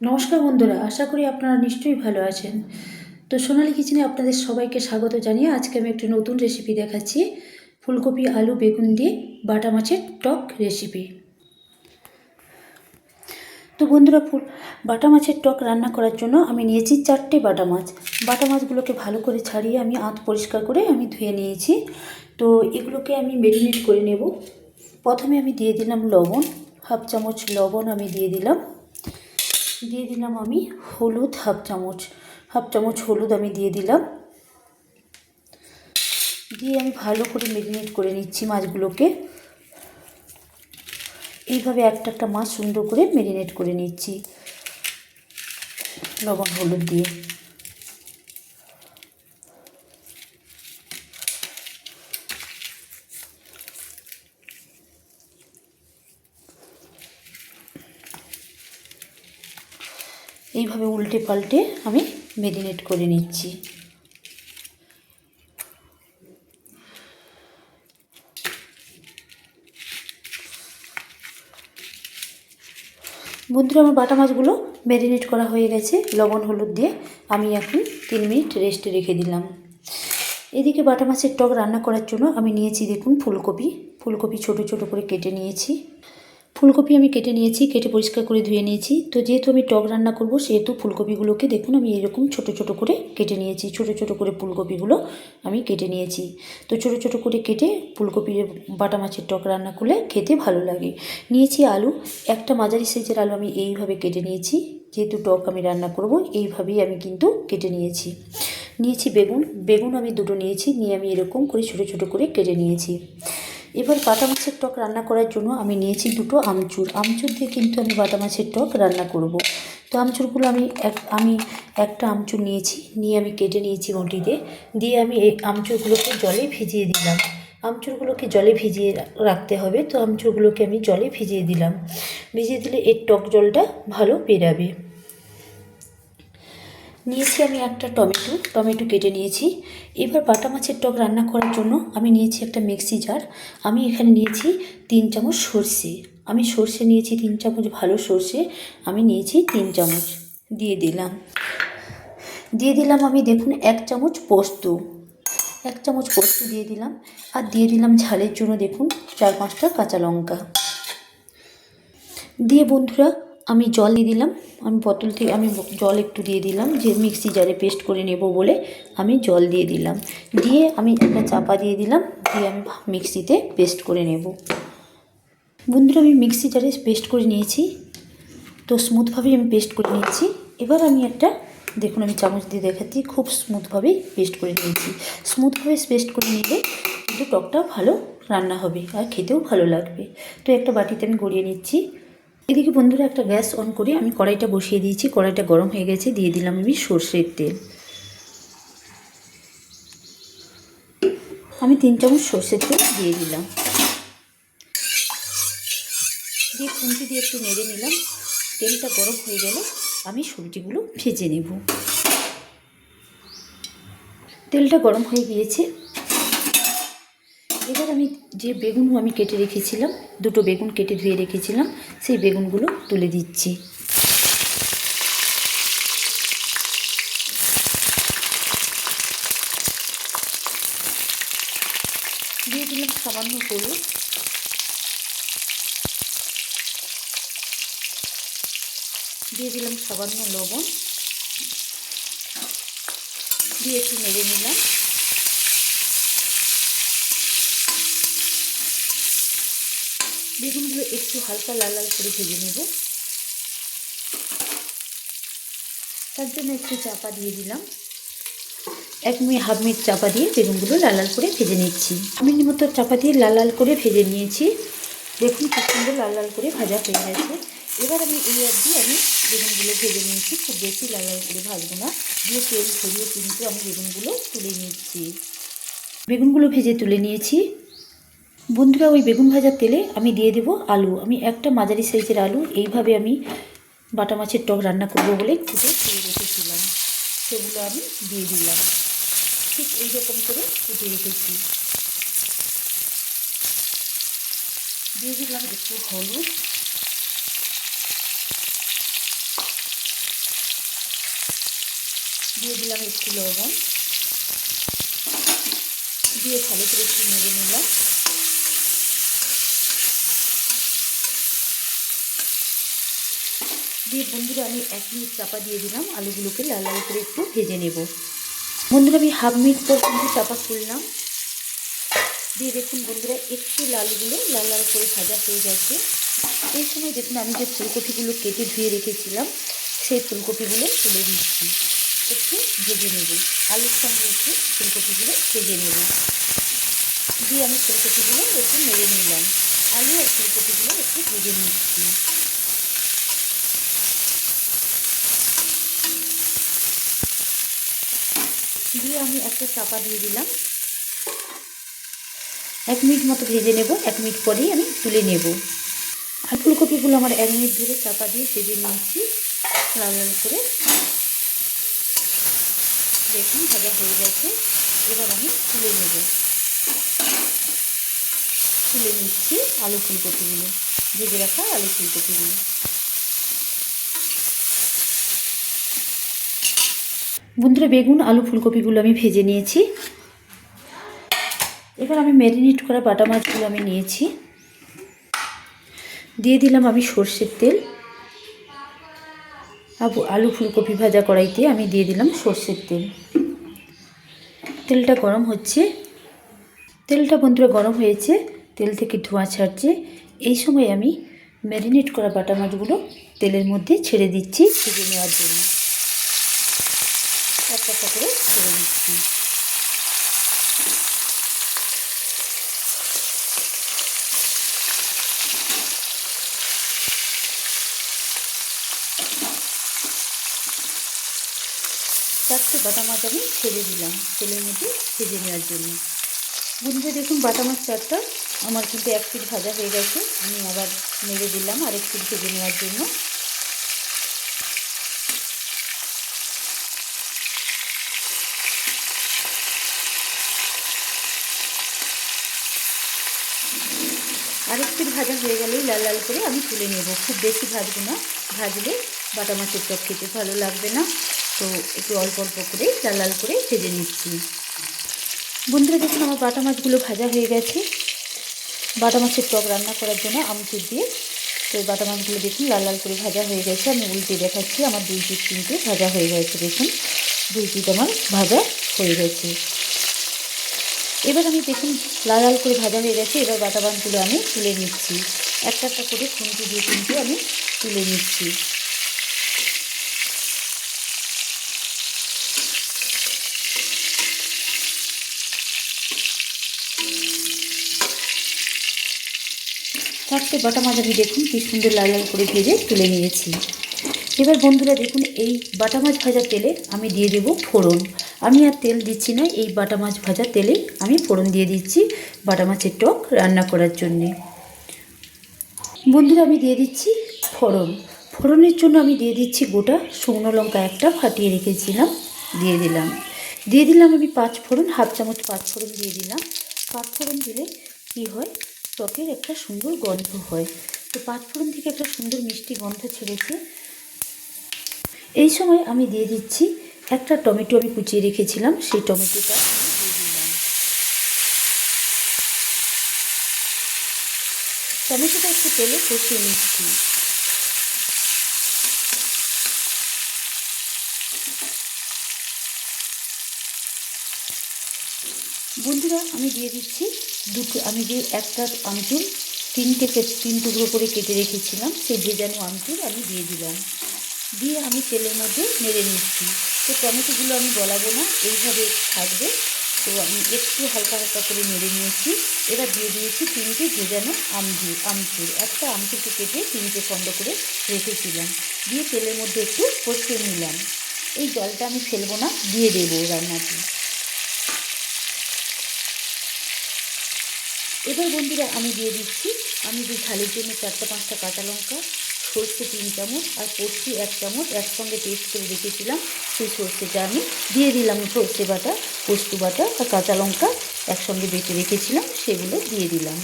নমস্কার বন্ধুরা, আশা করি আপনারা নিশ্চয়ই ভালো আছেন। তো সোনালি কিচেনে আপনাদের সবাইকে স্বাগত জানিয়ে আজকে আমি একটি নতুন রেসিপি দেখাচ্ছি। ফুলকপি আলু বেগুন দিয়ে বাটা মাছের টক রেসিপি। তো বন্ধুরা, বাটা মাছের টক রান্না করার জন্য আমি নিয়েছি 4টে বাটা মাছ। বাটা মাছগুলোকে ভালো করে ছাড়িয়ে আমি আঁত পরিষ্কার করে আমি ধুয়ে নিয়েছি। তো এগুলোকে আমি মেরিনেট করে নেব। প্রথমে আমি দিয়ে দিলাম লবণ, হাফ চামচ লবণ আমি দিয়ে দিলাম আমি হলুদ হাফ চামচ হলুদ আমি দিয়ে দিলাম। দিয়ে আমি ভালো করে মেরিনেট করে নিচ্ছি মাছগুলোকে। এইভাবে একটা একটা মাছ সুন্দর করে মেরিনেট করে নিচ্ছি লবণ হলুদ দিয়ে। এইভাবে উল্টে পাল্টে আমি মেরিনেট করে নিচ্ছি। বন্ধুরা, আমার বাটা মাছগুলো ম্যারিনেট করা হয়ে গেছে লবণ হলুদ দিয়ে। আমি এখন 3 মিনিট রেস্টে রেখে দিলাম। এদিকে বাটা মাছের টক রান্না করার জন্য আমি নিয়েছি দেখুন ফুলকপি ছোট ছোট করে কেটে নিয়েছি। ফুলকপি আমি কেটে নিয়েছি, কেটে পরিষ্কার করে ধুয়ে নিয়েছি। তো যেহেতু আমি টক রান্না করব সেহেতু ফুলকপিগুলোকে দেখুন আমি এরকম ছোট ছোট করে কেটে নিয়েছি। ছোট ছোট করে ফুলকপিগুলো আমি কেটে নিয়েছি। তো ছোট ছোট করে কেটে ফুলকপির বাটা মাছের টক রান্না করলে খেতে ভালো লাগে। নিয়েছি আলু, একটা মাঝারি সাইজের আলু আমি এইভাবে কেটে নিয়েছি। যেহেতু টক আমি রান্না করব এইভাবেই আমি কিন্তু কেটে নিয়েছি। বেগুন আমি দুটো নিয়েছি, নিয়ে আমি এরকম করে ছোট ছোট করে কেটে নিয়েছি। এবার বাটা মাছের টক রান্না করার জন্য আমি নিয়েছি দুটো আমচুর দিয়ে কিন্তু আমি বাটা মাছের টক রান্না করব। তো আমচুরগুলো আমি একটা আমচুর নিয়েছি, নিয়ে আমি কেটে নিয়েছি বটিতে। দিয়ে আমি এই আমচুরগুলোকে জলে ভিজিয়ে দিলাম। আমচুরগুলোকে জলে ভিজিয়ে রাখতে হবে। তো আমচুরগুলোকে আমি জলে ভিজিয়ে দিলাম। ভিজিয়ে দিলে এর টক জলটা ভালো বেরাবে। নিয়েছি আমি একটা টমেটো কেটে নিয়েছি। এবার বাটা মাছের টক রান্না করার জন্য আমি নিয়েছি একটা মিক্সি জার। আমি এখানে নিয়েছি 3 চামচ সর্ষে। আমি সর্ষে নিয়েছি 3 চামচ, ভালো সর্ষে আমি নিয়েছি 3 চামচ। দিয়ে দিলাম আমি দেখুন 1 চামচ পোস্ত। 1 চামচ পোস্ত দিয়ে দিলাম। আর দিয়ে দিলাম ঝালের জন্য দেখুন 4-5টা কাঁচা লঙ্কা। দিয়ে বন্ধুরা আমি জল দিয়ে দিলাম। আমি বোতল থেকে জল একটু দিয়ে দিলাম, যে মিক্সি জারে পেস্ট করে নেব বলে আমি জল দিয়ে দিলাম। দিয়ে আমি একটা চাপা দিয়ে দিলাম। দিয়ে আমি মিক্সিতে পেস্ট করে নেব। বন্ধুরা, আমি মিক্সি জারে পেস্ট করে নিয়েছি। তো স্মুথভাবেই আমি পেস্ট করে নিয়েছি। এবার আমি দেখুন আমি চামচ দিয়ে দেখাচ্ছি, খুব স্মুথভাবেই পেস্ট করে নিয়েছি। স্মুথভাবে পেস্ট করে নিলে কিন্তু টকটা ভালো রান্না হবে আর খেতেও ভালো লাগবে। তো একটা বাটিতে আমি গড়িয়ে নিচ্ছি। এদিকে বন্ধুরা একটা গ্যাস অন করে আমি কড়াইটা বসিয়ে দিয়েছি। কড়াইটা গরম হয়ে গেছে, দিয়ে দিলাম আমি সর্ষের তেল। আমি 3 চামচ সর্ষের তেল দিয়ে দিলাম। দিয়ে খুন্তি দিয়ে একটু নেড়ে নিলাম। তেলটা গরম হয়ে গেলে আমি সবজিগুলো ভেজে নেব। তেলটা গরম হয়ে গিয়েছে। এবার আমি যে বেগুন আমি কেটে রেখেছিলাম, দুটো বেগুন কেটে ধুয়ে রেখেছিলাম, সেই বেগুনগুলো তুলে দিচ্ছি। দিয়ে দিলাম সামান্য হলুদ, দিয়ে দিলাম সামান্য লবণ, দিয়ে একটু নেড়ে নিলাম। বেগুনগুলো একটু হালকা লাল লাল করে ভেজে নেব। তার জন্য একটু চাপা দিয়ে দিলাম। 1.5 মিনিট চাপা দিয়ে বেগুনগুলো লাল লাল করে ভেজে নিচ্ছি। 1 মিনিট মতো চাপা দিয়ে লাল লাল করে ভেজে নিয়েছি। দেখুন খুব সুন্দর লাল লাল করে ভাজা হয়ে গেছে। এবার আমি এই অবধি আমি বেগুনগুলো ভেজে নিয়েছি, খুব বেশি লাল লাল করে ভাজবো না। দিয়ে তেল ছড়িয়ে কিন্তু আমি বেগুনগুলো তুলে নিচ্ছি। বেগুনগুলো ভেজে তুলে নিয়েছি। বন্ধুরা, ওই বেগুন ভাজার তেলে আমি দিয়ে দেবো আলু। আমি একটা মাঝারি সাইজের আলু এইভাবে আমি বাটা মাছের টক রান্না করবো বলে কুটে ধুয়ে রেখেছিলাম, সেগুলো আমি দিয়ে দিলাম। ঠিক এইরকম করে কুটে রেখেছি। দিয়ে দিলাম একটু হলুদ, দিয়ে দিলাম একটু লবণ, দিয়ে ভালো করে একটু নেড়ে নিলাম। দিয়ে বন্ধুরা আমি 1 মিনিট চাপা দিয়ে দিলাম, আলুগুলোকে লাল লাল করে একটু ভেজে নেব। বন্ধুরা আমি হাফ মিনিট পর কিন্তু চাপা খুললাম, দিয়ে দেখুন বন্ধুরা একটু আলুগুলো লাল লাল করে ভাজা হয়ে গেছে। এই সময় দেখুন আমি যে ফুলকপিগুলো কেটে ধুয়ে রেখেছিলাম সেই ফুলকপিগুলো তুলে দিচ্ছি, একটু ভেজে নেব। আলুর সঙ্গে একটু ফুলকপিগুলো ভেজে নেব। দিয়ে আমি ফুলকপিগুলো একটু নেড়ে নিলাম, আলু আর ফুলকপিগুলো একটু ভেজে নিচ্ছি। দিয়ে আমি একটা চাপা দিয়ে দিলাম, 1 মিনিট মতো ভেজে নেব। 1 মিনিট পরেই আমি তুলে নেব। আর ফুলকপিগুলো আমার 1 মিনিট ধরে চাপা দিয়ে ভেজে নিয়েছি লাল লাল করে। দেখুন ভাজা হয়ে গেছে, এবার আমি তুলে নেব। তুলে নিচ্ছি আলু ফুলকপিগুলো, ভেজে রাখা আলু ফুলকপিগুলো। বন্ধুরা বেগুন আলু ফুলকপিগুলো আমি ভেজে নিয়েছি। এবার আমি ম্যারিনেট করা বাটা মাছগুলো আমি নিয়েছি, দিয়ে দিলাম আমি সর্ষের তেল। আলু ফুলকপি ভাজা কড়াইতে আমি দিয়ে দিলাম সর্ষের তেল। তেলটা গরম হচ্ছে, তেলটা বন্ধুরা গরম হয়েছে, তেল থেকে ধোঁয়া ছাড়ছে। এই সময় আমি ম্যারিনেট করা বাটা মাছগুলো তেলের মধ্যে ছেড়ে দিচ্ছি ভেজে নেওয়ার জন্য। একটা একটা করে ছেড়ে দিচ্ছি। চারটে বাটা মাছ আমি ছেড়ে দিলাম তেলের মধ্যে ভেজে নেওয়ার জন্য। বন্ধুরা দেখুন বাটা মাছ চারটা আমার কিন্তু 1 পিঠ ভাজা হয়ে গেছে। আমি আবার নেড়ে দিলাম আরেক পিঠ ভেজে নেওয়ার জন্য। আরেক পিঠ ভাজা হয়ে গেলেই লাল লাল করে আমি তুলে নেব। খুব বেশি ভাজবো না, ভাজলে বাটা মাছের টক খেতে ভালো লাগবে না। তো একটু অল্প অল্প করে লাল লাল করে ভেজে নিচ্ছি। বন্ধুরা দেখুন আমার বাটা মাছগুলো ভাজা হয়ে গেছে বাটা মাছের টক রান্না করার জন্য আমচুর দিয়ে। তো বাটা মাছগুলো দেখুন লাল লাল করে ভাজা হয়ে গেছে। আমি উল্টে দেখাচ্ছি, আমার 2 পিঠ কিন্তু ভাজা হয়ে গেছে। দেখুন 2 পিঠ আমার ভাজা হয়ে গেছে। এবার আমি দেখুন লাল লাল করে ভাজা হয়ে গেছে। এবার বাটা মাছগুলো আমি তুলে নিচ্ছি, একটা একটা করে খুন্তি দিয়ে কিন্তু আমি তুলে নিচ্ছি। চারটে বাটা মাছ আমি দেখুন কি সুন্দর লাল লাল করে ভেজে তুলে নিয়েছি। এবার বন্ধুরা দেখুন এই বাটা মাছ ভাজা তেলে আমি দিয়ে দেব ফোড়ন। আমি আর তেল দিচ্ছি না, এই বাটা মাছ ভাজা তেলে আমি ফোড়ন দিয়ে দিচ্ছি বাটা মাছের টক রান্না করার জন্যে। বন্ধুরা আমি দিয়ে দিচ্ছি ফোড়ন। ফোড়নের জন্য আমি দিয়ে দিচ্ছি গোটা শুকনো লঙ্কা একটা ফাটিয়ে রেখেছিলাম, দিয়ে দিলাম আমি 5 ফোড়ন, হাফ চামচ 5 ফোড়ন দিয়ে দিলাম। 5 ফোড়ন দিলে কী হয়, টকের একটা সুন্দর গন্ধ হয়। তো 5 ফোড়ন থেকে একটা সুন্দর মিষ্টি গন্ধ ছেড়েছে। এই সময় আমি দিয়ে দিচ্ছি একটা টমেটো আমি কুচিয়ে রেখেছিলাম, সেই টমেটোটা আমি দিয়ে দিলাম। টমেটোটা একটু তেলে কষিয়ে নিচ্ছি। বন্ধুরা আমি দিয়ে দিচ্ছি আমি যে একটা আমচুর 3 টুকরো করে কেটে রেখেছিলাম, সেই ভেজানো আমচুর আমি দিয়ে দিলাম। দিয়ে আমি তেলের মধ্যে নেড়ে নিচ্ছি। তো টমেটোগুলো আমি গলাবো না, এইভাবে থাকবে। তো আমি একটু হালকা হালকা করে নেড়ে নিয়েছি। এবার দিয়ে দিয়েছি 3টে ভেজানো আমচুর। একটা আমচুরকে কেটে 3টে খণ্ড করে রেখেছিলাম, দিয়ে তেলের মধ্যে একটু কষিয়ে নিলাম। এই জলটা আমি ফেলবো না, দিয়ে দেবো রান্নাতে। এবার বন্ধুরা আমি দিয়ে দিচ্ছি আমি যে ঝালের জন্য 4-5টা কাঁচা লঙ্কা, সর্ষে 3 চামচ আর পোস্ত 1 চামচ একসঙ্গে পেস্ট করে রেখেছিলাম, সেই সর্ষেটা আমি দিয়ে দিলাম। সর্ষে বাটা, পোস্ত বাটা আর কাঁচা লঙ্কা একসঙ্গে বেটে রেখেছিলাম, সেগুলো দিয়ে দিলাম।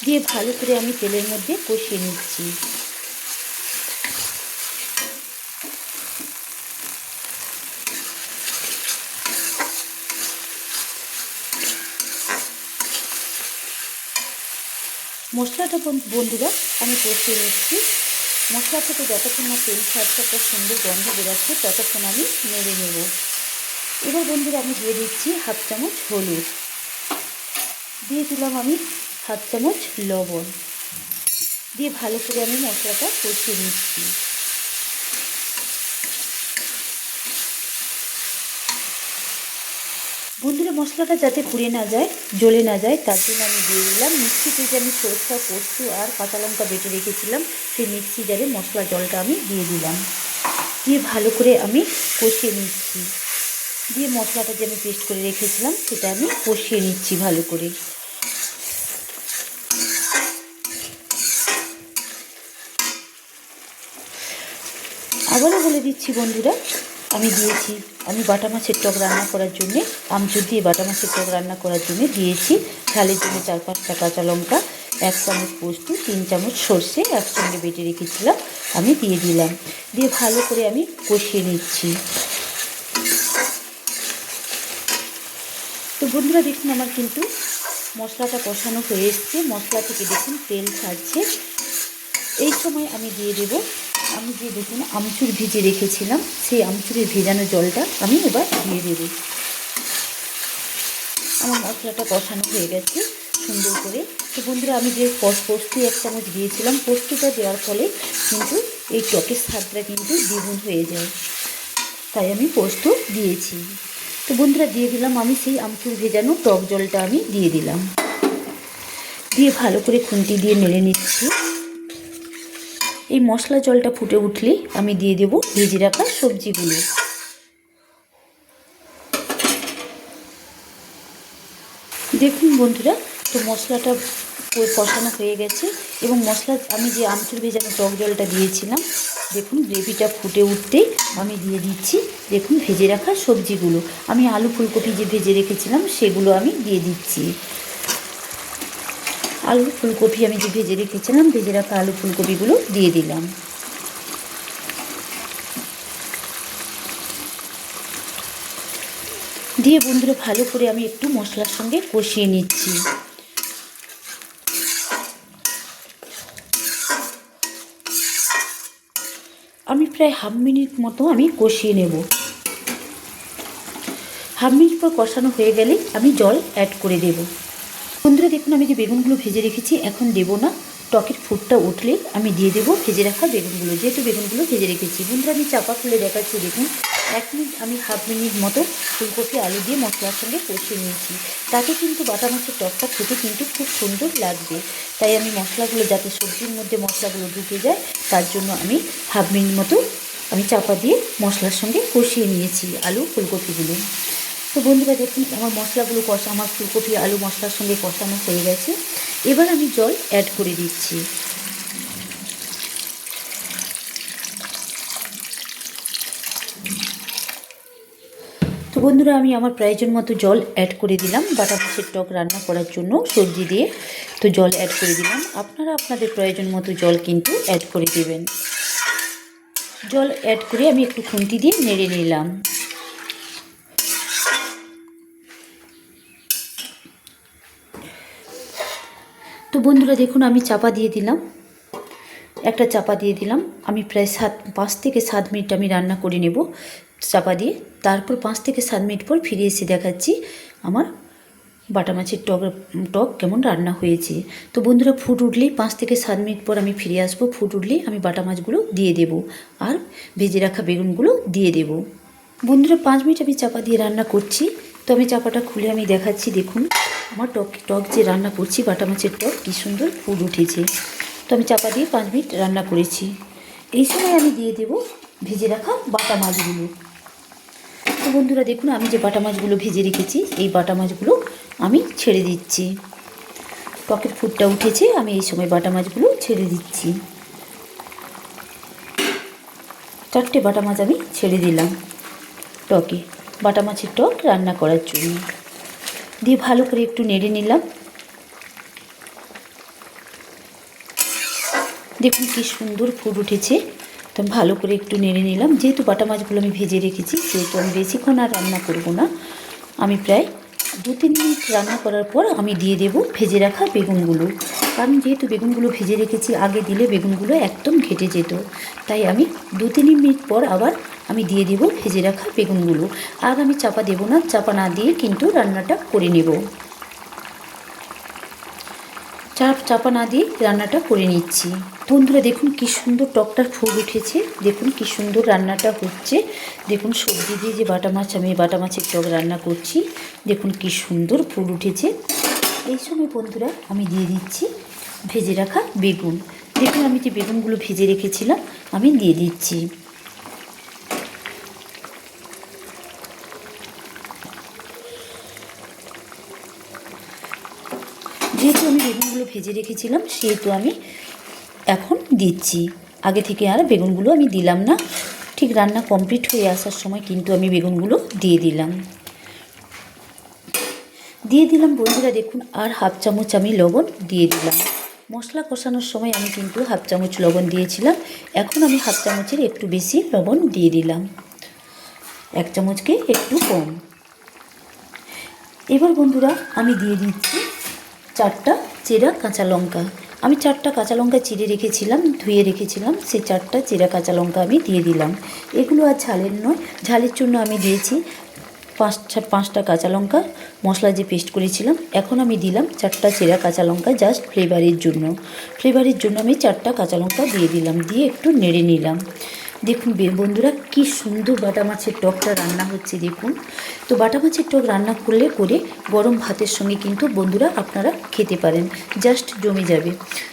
দিয়ে ভালো করে আমি তেলের মধ্যে কষিয়ে নিচ্ছি। মশলাটা বন্ধুরা আমি কষিয়ে নিচ্ছি। মশলা থেকে যতক্ষণ না তেল ছাড়ছে একটা সুন্দর গন্ধ বেরোচ্ছে ততক্ষণ আমি নেড়ে নেব। এবার বন্ধুরা আমি দিয়ে দিচ্ছি হাফ চামচ হলুদ, দিয়ে দিলাম আমি হাফ চামচ লবণ, দিয়ে ভালো করে আমি মশলাটা কষিয়ে নিচ্ছি। বন্ধুরা মশলাটা যাতে পুড়ে না যায়, জ্বলে না যায়, তার জন্য আমি দিয়ে দিলাম মিক্সিতে যে আমি সরষা, পোস্ত আর কাঁচা লঙ্কা বেটে রেখেছিলাম সেই মিক্সি জারে মশলা জলটা আমি দিয়ে দিলাম। দিয়ে ভালো করে আমি কষিয়ে নিচ্ছি। দিয়ে মশলাটা যে আমি পেস্ট করে রেখেছিলাম সেটা আমি কষিয়ে নিচ্ছি ভালো করে। আবারও বলে দিচ্ছি বন্ধুরা, আমি বাটা মাছের টক রান্না করার জন্যে আমচুর দিয়ে বাটা মাছের টক রান্না করার জন্য দিয়েছি ঝালের জন্য 4-5টা কাঁচা লঙ্কা, 1 চামচ পোস্ত, 3 চামচ সর্ষে একসঙ্গে বেটে রেখেছিলাম আমি দিয়ে দিলাম। দিয়ে ভালো করে আমি কষিয়ে নিচ্ছি। তো বন্ধুরা দেখুন আমার কিন্তু মশলাটা কষানো হয়ে এসছে, মশলা থেকে দেখুন তেল ছাড়ছে। এই সময় আমি দিয়ে দেব আমি যে দেখুন আমচুর ভিজে রেখেছিলাম সেই আমচুরের ভেজানো জলটা আমি এবার দিয়ে দেব। আমার মশলাটা কষানো হয়ে গেছে সুন্দর করে। তো বন্ধুরা আমি যে পোস্ত 1 চামচ দিয়েছিলাম, পোস্তটা দেওয়ার ফলে কিন্তু এই টকের স্বাদটা কিন্তু দ্বিগুণ হয়ে যায়, তাই আমি পোস্ত দিয়েছি। তো বন্ধুরা দিয়ে দিলাম আমি সেই আমচুর ভেজানো টক জলটা আমি দিয়ে দিলাম। দিয়ে ভালো করে খুন্তি দিয়ে নেড়ে নিচ্ছি। এই মশলা জলটা ফুটে উঠলে আমি দিয়ে দেব ভেজে রাখা সবজিগুলো। দেখুন বন্ধুরা, তো মশলাটা কষানো হয়ে গেছে এবং আমি যে আমচুর ভেজানো টক জলটা দিয়েছিলাম, দেখুন গ্রেভিটা ফুটে উঠতেই আমি দিয়ে দিচ্ছি দেখুন ভেজে রাখা সবজিগুলো। আমি আলু ফুলকপি যে ভেজে রেখেছিলাম সেগুলো আমি দিয়ে দিচ্ছি। আলু ফুলকপি আমি যে ভেজে রেখেছিলাম, ভেজে রাখা আলু ফুলকপিগুলো দিয়ে দিলাম। দিয়ে বন্ধুরা ভালো করে আমি একটু মশলার সঙ্গে কষিয়ে নিচ্ছি। আমি প্রায় হাফ মিনিট মতো আমি কষিয়ে নেব। হাফ মিনিট পর কষানো হয়ে গেলে আমি জল অ্যাড করে দেব। বন্ধুরা দেখুন আমি যে বেগুনগুলো ভেজে রেখেছি এখন দেব না, টকের ফুটটা উঠলে আমি দিয়ে দেবো ভেজে রাখা বেগুনগুলো, যেহেতু বেগুনগুলো ভেজে রেখেছি। বন্ধুরা আমি চাপা খুলে দেখাচ্ছি, দেখুন 1 মিনিট আমি হাফ মিনিট মতো ফুলকপি আলু দিয়ে মশলার সঙ্গে কষিয়ে নিয়েছি। তাতে কিন্তু বাটা মাছের টকটা খেতে কিন্তু খুব সুন্দর লাগবে। তাই আমি মশলাগুলো যাতে সবজির মধ্যে মশলাগুলো ঢুকে যায় তার জন্য আমি হাফ মিনিট মতো আমি চাপা দিয়ে মশলার সঙ্গে কষিয়ে নিয়েছি আলু ফুলকপিগুলো। তো বন্ধুরা দেখুন আমার মশলাগুলো আমার ফুলকপি আলু মশলার সঙ্গে কষানো হয়ে গেছে। এবার আমি জল অ্যাড করে দিচ্ছি। তো বন্ধুরা আমি আমার প্রয়োজন মতো জল অ্যাড করে দিলাম বাটা মাছের টক রান্না করার জন্য সবজি দিয়ে। তো জল অ্যাড করে দিলাম, আপনারা আপনাদের প্রয়োজন মতো জল কিন্তু অ্যাড করে দেবেন। জল অ্যাড করে আমি একটু খুন্তি দিয়ে নেড়ে নিলাম। তো বন্ধুরা দেখুন আমি চাপা দিয়ে দিলাম, একটা চাপা দিয়ে দিলাম। আমি প্রায় 5 থেকে 7 মিনিট আমি রান্না করে নেব চাপা দিয়ে। তারপর 5 থেকে 7 মিনিট পর ফিরে এসে দেখাচ্ছি আমার বাটা মাছের টক কেমন রান্না হয়েছে। তো বন্ধুরা ফুট উঠলেই 5 থেকে 7 মিনিট পর আমি ফিরে আসবো। ফুট উঠলেই আমি বাটা মাছগুলো দিয়ে দেব আর ভেজে রাখা বেগুনগুলো দিয়ে দেব। বন্ধুরা 5 মিনিট আমি চাপা দিয়ে রান্না করছি। তো আমি চাপাটা খুলে আমি দেখাচ্ছি, দেখুন আমার টক যে রান্না করছি বাটা মাছের টক কী সুন্দর ফুট উঠেছে। তো আমি চাপা দিয়ে 5 মিনিট রান্না করেছি। এই সময় আমি দিয়ে দেব ভেজে রাখা বাটা মাছগুলো। তো বন্ধুরা দেখুন আমি যে বাটা মাছগুলো ভেজে রেখেছি এই বাটা মাছগুলো আমি ছেড়ে দিচ্ছি। টকের ফুটটা উঠেছে, আমি এই সময় বাটা মাছগুলো ছেড়ে দিচ্ছি। 4টে বাটা মাছ আমি ছেড়ে দিলাম টকে, বাটা মাছের টক রান্না করার জন্য। দিয়ে ভালো করে একটু নেড়ে নিলাম। দেখুন কি সুন্দর ফুট উঠেছে। তো ভালো করে একটু নেড়ে নিলাম। যেহেতু বাটা মাছগুলো আমি ভেজে রেখেছি সেহেতু আমি বেশিক্ষণ আর রান্না করব না। আমি প্রায় 2-3 মিনিট রান্না করার পর আমি দিয়ে দেব ভেজে রাখা বেগুনগুলো। কারণ যেহেতু বেগুনগুলো ভেজে রেখেছি, আগে দিলে বেগুনগুলো একদম ঘেটে যেত, তাই আমি 2-3 মিনিট পর আবার আমি দিয়ে দেব ভেজে রাখা বেগুনগুলো। আর আমি চাপা দেব না, চাপা না দিয়ে কিন্তু রান্নাটা করে নেব। চাপা না দিয়ে রান্নাটা করে নিচ্ছি। বন্ধুরা দেখুন কি সুন্দর টকটা ফুল উঠেছে, দেখুন কি সুন্দর রান্নাটা হচ্ছে। দেখুন সবজি দিয়ে যে বাটা মাছ, আমি বাটা মাছের টক রান্না করছি, দেখুন কি সুন্দর ফুল উঠেছে। এই সময় বন্ধুরা আমি দিয়ে দিচ্ছি ভেজে রাখা বেগুন। দেখুন আমি যে বেগুনগুলো ভেজে রেখেছিলাম আমি দিয়ে দিচ্ছি। যেহেতু আমি বেগুনগুলো ভেজে রেখেছিলাম সেহেতু আমি এখন দিচ্ছি। আগে থেকে আর বেগুনগুলো আমি দিলাম না, ঠিক রান্না কমপ্লিট হয়ে আসার সময় কিন্তু আমি বেগুনগুলো দিয়ে দিলাম। বন্ধুরা দেখুন, আর হাফ চামচ আমি লবণ দিয়ে দিলাম। মশলা কষানোর সময় আমি কিন্তু হাফ চামচ লবণ দিয়েছিলাম, এখন আমি হাফ চামচের একটু বেশি লবণ দিয়ে দিলাম, 1 চামচকে একটু কম। এবার বন্ধুরা আমি দিয়ে দিচ্ছি 4টা চেরা কাঁচা লঙ্কা। আমি 4টা কাঁচা লঙ্কা চিড়ে রেখেছিলাম, ধুয়ে রেখেছিলাম, সেই 4টা চেরা কাঁচা লঙ্কা আমি দিয়ে দিলাম। এগুলো আর ঝালের নয়, ঝালের জন্য আমি দিয়েছি 5টা কাঁচা লঙ্কা মশলা যে পেস্ট করেছিলাম। এখন আমি দিলাম 4টা চেরা কাঁচা লঙ্কা জাস্ট ফ্লেভারের জন্য। আমি 4টা কাঁচা লঙ্কা দিয়ে দিলাম, দিয়ে একটু নেড়ে নিলাম। দেখুন বন্ধুরা কি সুন্দর বাটা মাছের টকটা রান্না হচ্ছে দেখুন। তো বাটা মাছের টক রান্না করে গরম ভাতের সঙ্গে কিন্তু বন্ধুরা আপনারা খেতে পারেন, জাস্ট জমে যাবে।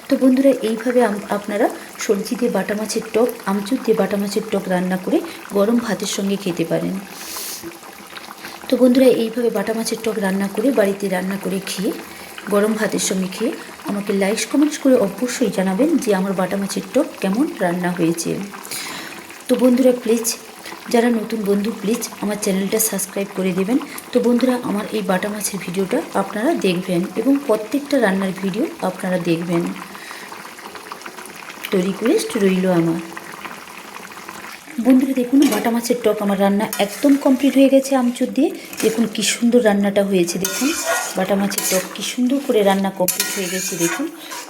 তো বন্ধুরা এইভাবে আপনারা সবজি দিয়ে বাটা মাছের টক, আমচুর দিয়ে বাটা মাছের টক রান্না করে গরম ভাতের সঙ্গে খেতে পারেন। তো বন্ধুরা এইভাবে বাটা মাছের টক রান্না করে বাড়িতে রান্না করে খেয়ে গরম ভাতের সঙ্গে খেয়ে আমাকে লাইক কমেন্টস করে অবশ্যই জানাবেন যে আমার বাটা মাছের টক কেমন রান্না হয়েছে। তো বন্ধুরা প্লিজ, যারা নতুন বন্ধু প্লিজ আমার চ্যানেলটা সাবস্ক্রাইব করে দেবেন। তো বন্ধুরা আমার এই বাটা মাছের ভিডিওটা আপনারা দেখবেন এবং প্রত্যেকটা রান্নার ভিডিও আপনারা দেখবেন, তো রিকোয়েস্ট রইল আমার। বন্ধুরা দেখুন বাটা মাছের টক আমার রান্না একদম কমপ্লিট হয়ে গেছে আমচুর দিয়ে। দেখুন কি সুন্দর রান্নাটা হয়েছে, দেখুন বাটা মাছের টক কি সুন্দর করে রান্না কমপ্লিট হয়ে গেছে দেখুন।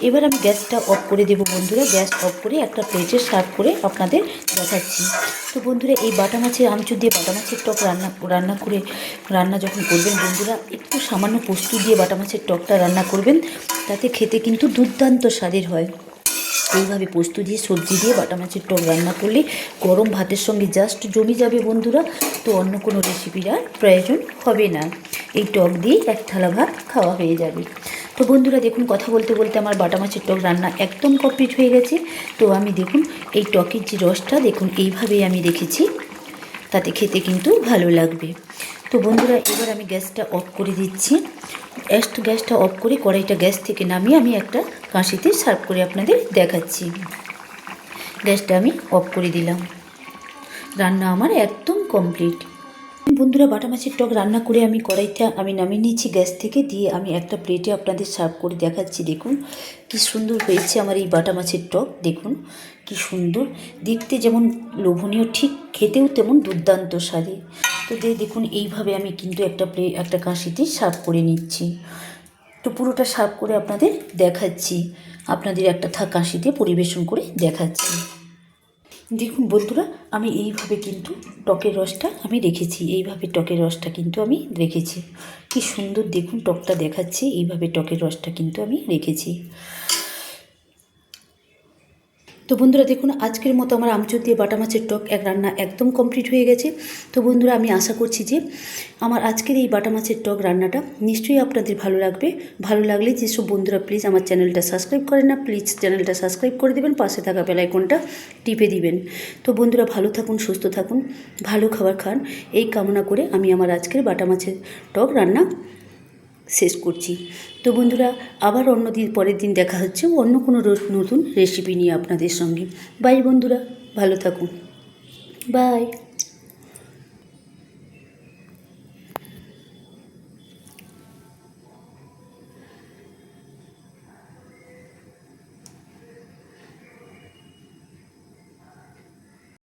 এবার আমি গ্যাসটা অফ করে দেবো বন্ধুরা, গ্যাস অফ করে একটা প্লেটে সার্ভ করে আপনাদের দেখাচ্ছি। তো বন্ধুরা এই বাটা মাছের আমচুর দিয়ে বাটা মাছের টক রান্না যখন করবেন বন্ধুরা, একটু সামান্য পোস্ত দিয়ে বাটা মাছের টকটা রান্না করবেন, তাতে খেতে কিন্তু দুর্দান্ত স্বাদের হয়। এইভাবে পোস্ত দিয়ে সবজি দিয়ে বাটা মাছের টক রান্না করলে গরম ভাতের সঙ্গে জাস্ট জমে যাবে বন্ধুরা। তো অন্য কোনো রেসিপির আর প্রয়োজন হবে না, এই টক দিয়ে 1 থালা ভাত খাওয়া হয়ে যাবে। তো বন্ধুরা দেখুন কথা বলতে বলতে আমার বাটা মাছের টক রান্না একদম কমপ্লিট হয়ে গেছে। তো আমি দেখুন এই টকের যে রসটা দেখুন এইভাবেই আমি রেখেছি, তাতে খেতে কিন্তু ভালো লাগবে। তো বন্ধুরা এবার আমি গ্যাসটা অফ করে দিচ্ছি। গ্যাসটা অফ করে কড়াইটা গ্যাস থেকে নামিয়ে আমি একটা কাঁচিতে সার্ভ করে আপনাদের দেখাচ্ছি। গ্যাসটা আমি অফ করে দিলাম, রান্না আমার একদম কমপ্লিট। বন্ধুরা বাটা মাছের টক রান্না করে আমি কড়াইটা আমি নামিয়ে নিয়েছি গ্যাস থেকে, দিয়ে আমি একটা প্লেটে আপনাদের সার্ভ করে দেখাচ্ছি। দেখুন কি সুন্দর হয়েছে আমার এই বাটা মাছের টক, দেখুন কি সুন্দর দেখতে, যেমন লোভনীয় ঠিক খেতেও তেমন দুর্দান্ত স্বাদে। তো দেখুন এইভাবে আমি কিন্তু একটা কাঁচিতে সার্ভ করে নিচ্ছি। তো পুরোটা সার্ভ করে আপনাদের দেখাচ্ছি, আপনাদের একটা কাঁচিতে পরিবেশন করে দেখাচ্ছি। দেখুন বন্ধুরা আমি এইভাবে কিন্তু টকের রসটা আমি রেখেছি, এইভাবে টকের রসটা কিন্তু আমি রেখেছি। কি সুন্দর দেখুন টকটা দেখাচ্ছে, এইভাবে টকের রসটা কিন্তু আমি রেখেছি। তো বন্ধুরা দেখুন আজকের মতো আমার আমচুর দিয়ে বাটা মাছের টক রান্না একদম কমপ্লিট হয়ে গেছে। তো বন্ধুরা আমি আশা করছি যে আমার আজকের এই বাটা মাছের টক রান্নাটা নিশ্চয়ই আপনাদের ভালো লাগবে। ভালো লাগলে যেসব বন্ধুরা প্লিজ আমার চ্যানেলটা সাবস্ক্রাইব করেন না, প্লিজ চ্যানেলটা সাবস্ক্রাইব করে দেবেন, পাশে থাকা বেল আইকনটা টিপে দিবেন। তো বন্ধুরা ভালো থাকুন, সুস্থ থাকুন, ভালো খাবার খান, এই কামনা করে আমি আমার আজকের বাটা মাছের টক রান্না শেষ করছি। তো বন্ধুরা আবার পরের দিন দেখা হচ্ছে অন্য কোনো নতুন রেসিপি নিয়ে আপনাদের সঙ্গে। বাই বন্ধুরা, ভালো থাকুন, বাই।